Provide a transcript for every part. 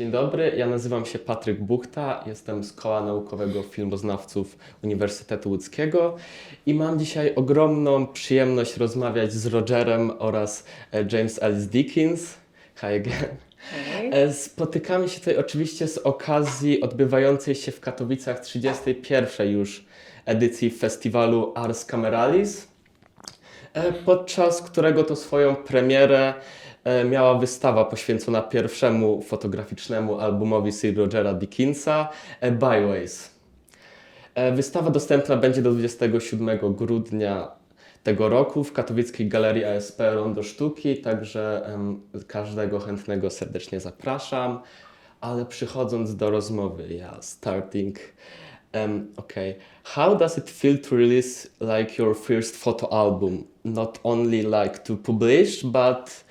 Dzień dobry, ja nazywam się Patryk Buchta, jestem z Koła Naukowego Filmoznawców Uniwersytetu Łódzkiego i mam dzisiaj ogromną przyjemność rozmawiać z Rogerem oraz James Deakins. Hi again. Hey. Spotykamy się tutaj oczywiście z okazji odbywającej się w Katowicach 31. już edycji festiwalu Ars Cameralis, podczas którego to swoją premierę miała wystawa poświęcona pierwszemu fotograficznemu albumowi Sir Rogera Deakinsa, Byways. Wystawa dostępna będzie do 27 grudnia tego roku w katowickiej galerii ASP Rondo Sztuki, także każdego chętnego serdecznie zapraszam. Ale przychodząc do rozmowy, starting. Okay, how does it feel to release like your first photo album? Not only like to publish, but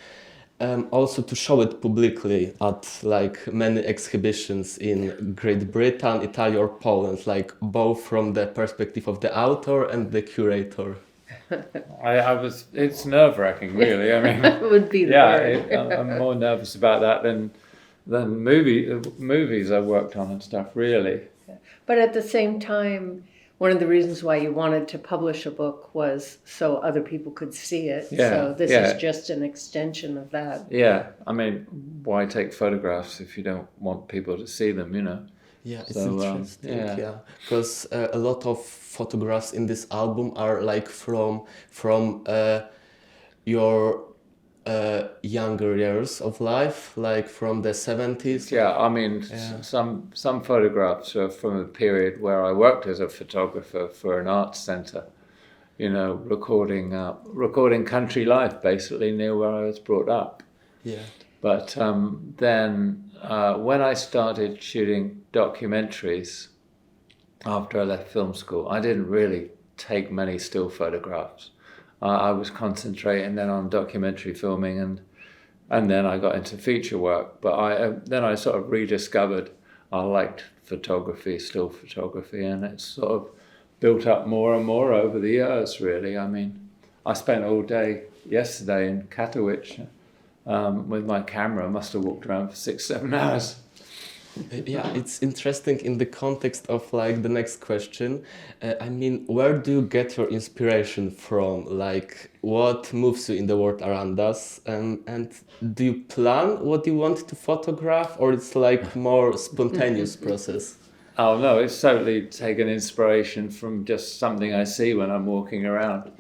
also to show it publicly at like many exhibitions in Great Britain, Italy or Poland, like both from the perspective of the author and the curator. It's nerve-wracking, really. I mean, That would be the word. I'm more nervous about that than movies I worked on and stuff, really. But at the same time, one of the reasons why you wanted to publish a book was so other people could see it. Yeah, So this yeah. is just an extension of that. Yeah, I mean, why take photographs if you don't want people to see them, you know? Yeah, it's So, interesting. yeah. Because a lot of photographs in this album are like from your younger years of life, like from the 70s. Yeah, I mean, Yeah. some photographs are from a period where I worked as a photographer for an arts centre, you know, recording country life basically near where I was brought up. Yeah. But then when I started shooting documentaries after I left film school, I didn't really take many still photographs. I was concentrating then on documentary filming and then I got into feature work. But then I sort of rediscovered I liked photography, still photography, and it's sort of built up more and more over the years, really. I mean, I spent all day yesterday in Katowice with my camera. I must have walked around for 6-7 hours. Yeah, it's interesting in the context of like the next question. I mean, where do you get your inspiration from? Like, what moves you in the world around us? And do you plan what you want to photograph, or it's like more spontaneous process? Oh no, it's totally taken inspiration from just something I see when I'm walking around.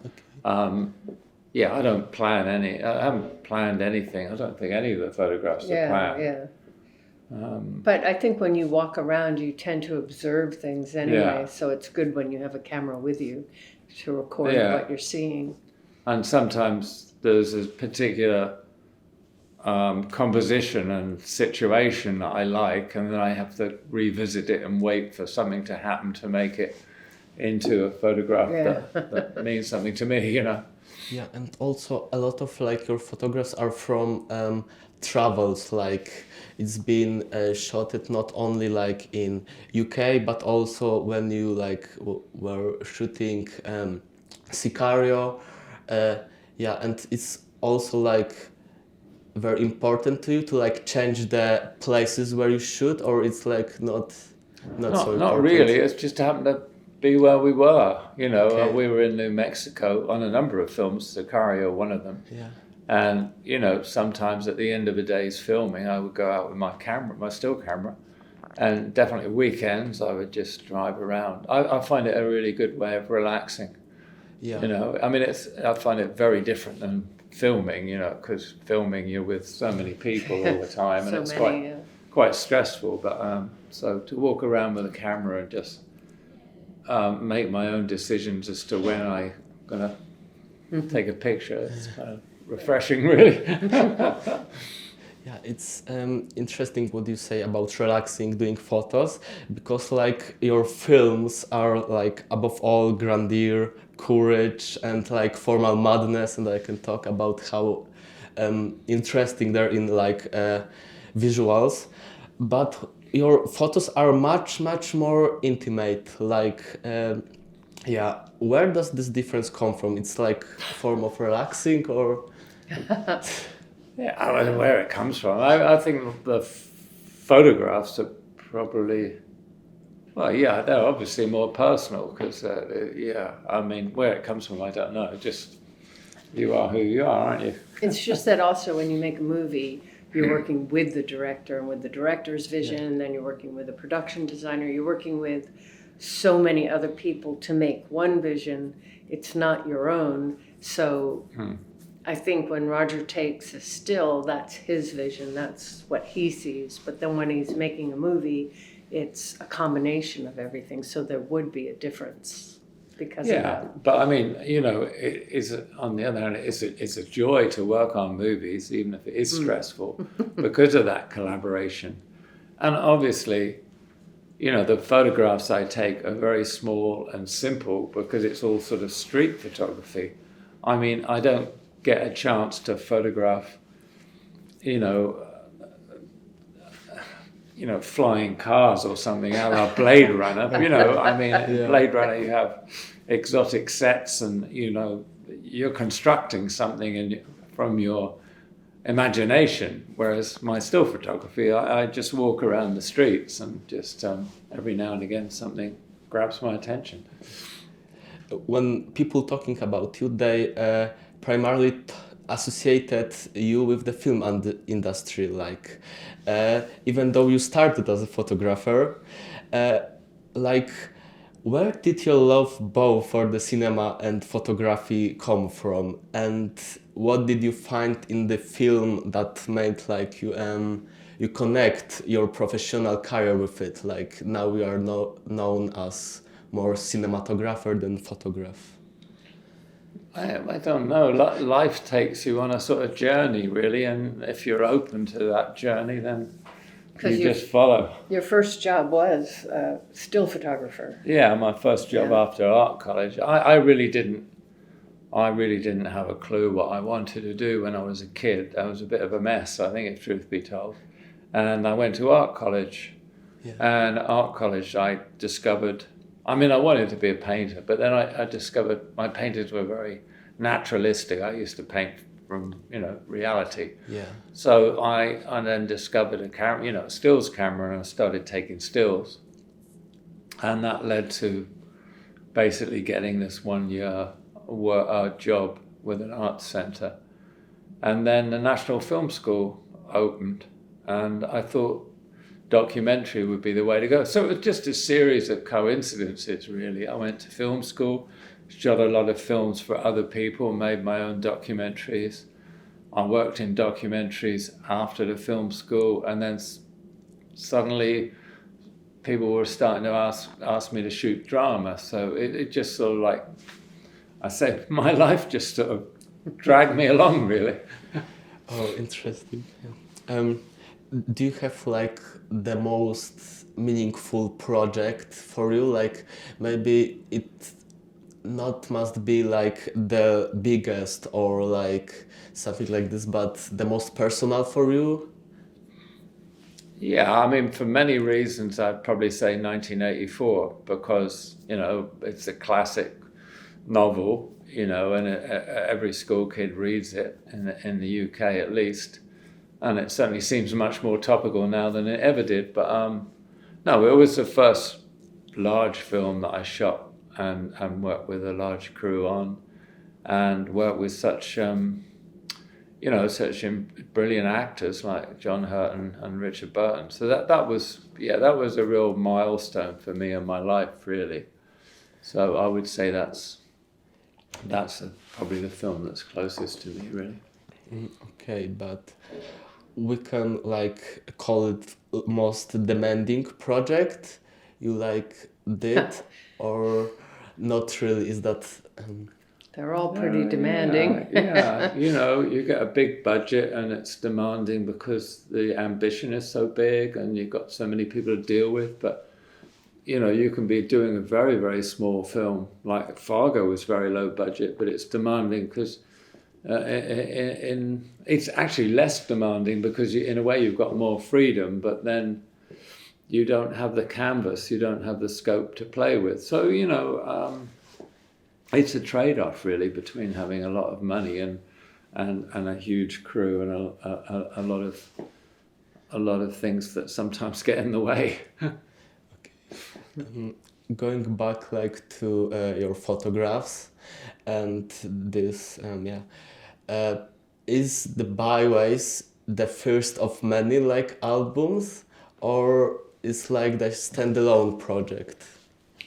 Yeah, I don't plan I haven't planned anything. I don't think any of the photographs are planned. Yeah. But I think when you walk around, you tend to observe things anyway. Yeah. So it's good when you have a camera with you to record what you're seeing. And sometimes there's a particular composition and situation that I like, and then I have to revisit it and wait for something to happen to make it into a photograph that means something to me, you know. Yeah, and also a lot of like your photographs are from travels, like it's been shot at not only like in UK, but also when you like were shooting Sicario. And it's also like very important to you to like change the places where you shoot, or it's like not so important? Not really, it's just happened to be where we were, you know. Okay. We were in New Mexico on a number of films, Sicario one of them. Yeah. And, you know, sometimes at the end of a day's filming, I would go out with my camera, my still camera, and definitely weekends I would just drive around. I find it a really good way of relaxing. Yeah. You know, I mean, I find it very different than filming, you know, because filming you're with so many people all the time, and it's quite stressful. But so to walk around with a camera and just make my own decisions as to when I'm gonna take a picture, it's kind of refreshing, really. Yeah, it's interesting what you say about relaxing doing photos, because like your films are like above all grandeur, courage, and like formal madness, and I can talk about how interesting they're in like visuals, but your photos are much more intimate, like where does this difference come from? It's like a form of relaxing, or Yeah, I don't know where it comes from. I think the photographs are probably, well, yeah, they're obviously more personal because, yeah, I mean, where it comes from, I don't know. Just you are who you are, aren't you? It's just that also when you make a movie, you're working with the director and with the director's vision, then you're working with a production designer, you're working with so many other people to make one vision. It's not your own. So I think when Roger takes a still, that's his vision, that's what he sees. But then when he's making a movie, it's a combination of everything. So there would be a difference because of that. But I mean, you know, on the other hand, it's a joy to work on movies, even if it is stressful, because of that collaboration. And obviously, you know, the photographs I take are very small and simple because it's all sort of street photography. I mean, I don't get a chance to photograph, you know, flying cars or something, a la Blade Runner. You know, I mean, Blade Runner, you have exotic sets and, you know, you're constructing something from your imagination, whereas my still photography, I just walk around the streets and just every now and again something grabs my attention. When people talking about you, they primarily associated you with the film industry, like even though you started as a photographer, like where did your love both for the cinema and photography come from, and what did you find in the film that made like you connect your professional career with it? Like now you are known as more cinematographer than photographer. I don't know. Life takes you on a sort of journey, really, and if you're open to that journey, then you just follow. Your first job was still photographer. Yeah, my first job after art college. I really didn't have a clue what I wanted to do when I was a kid. I was a bit of a mess, I think, if truth be told. And I went to art college, and at art college I discovered. I mean, I wanted to be a painter, but then I discovered my paintings were very naturalistic. I used to paint from, you know, reality. Yeah. So I then discovered a camera, you know, a stills camera, and I started taking stills. And that led to basically getting this 1 year job with an art centre. And then the National Film School opened, and I thought documentary would be the way to go. So it was just a series of coincidences, really. I went to film school, shot a lot of films for other people, made my own documentaries. I worked in documentaries after the film school, and then suddenly people were starting to ask me to shoot drama. So it just sort of like, I say, my life just sort of dragged me along, really. Oh, interesting. Yeah. Do you have like the most meaningful project for you? Like maybe it not must be like the biggest or like something like this, but the most personal for you? Yeah, I mean, for many reasons, I'd probably say 1984, because, you know, it's a classic novel, you know, and every school kid reads it in the UK at least. And it certainly seems much more topical now than it ever did. But no, it was the first large film that I shot and worked with a large crew on, and worked with such, you know, such brilliant actors like John Hurt and Richard Burton. So that was a real milestone for me in my life, really. So I would say that's probably the film that's closest to me, really. Okay, but we can like call it most demanding project you like did or not really? Is that They're all pretty demanding. Yeah, you know, you get a big budget and it's demanding because the ambition is so big and you've got so many people to deal with. But you know, you can be doing a very, very small film. Like Fargo was very low budget, but it's demanding because it's actually less demanding because in a way you've got more freedom, but then you don't have the canvas, you don't have the scope to play with. So, you know, it's a trade-off really between having a lot of money and a huge crew and a lot of a lot of things that sometimes get in the way. Going back like to your photographs and this, is the Byways the first of many like albums, or is like the standalone project?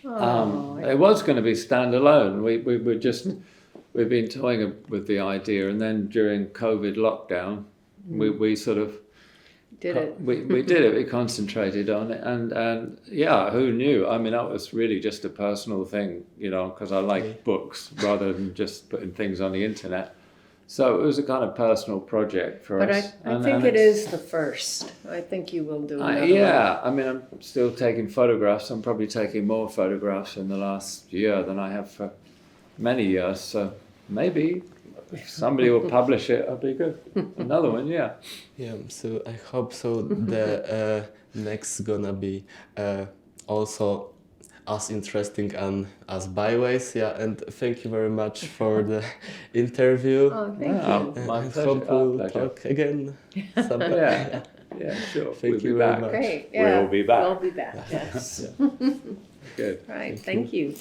It was going to be standalone. We've been toying with the idea, and then during COVID lockdown, we sort of Did it? we did it. We concentrated on it, and yeah, who knew? I mean, that was really just a personal thing, you know, because I like books rather than just putting things on the internet. So it was a kind of personal project for But us. I think it is the first. I think you will do another yeah, I mean, I'm still taking photographs. I'm probably taking more photographs in the last year than I have for many years. So maybe if somebody will publish it, it'll be good. Another one, yeah. Yeah, so I hope so. The next gonna be also as interesting and as Byways. Yeah, and thank you very much for the interview. Oh, thank Wow. you. My And pleasure. hope Our we'll pleasure. talk again sometime. Yeah, sure. Thank We'll you be very back. much. Great. Yeah. We'll be back. We'll be back. Yes. Good. Right. Thank you.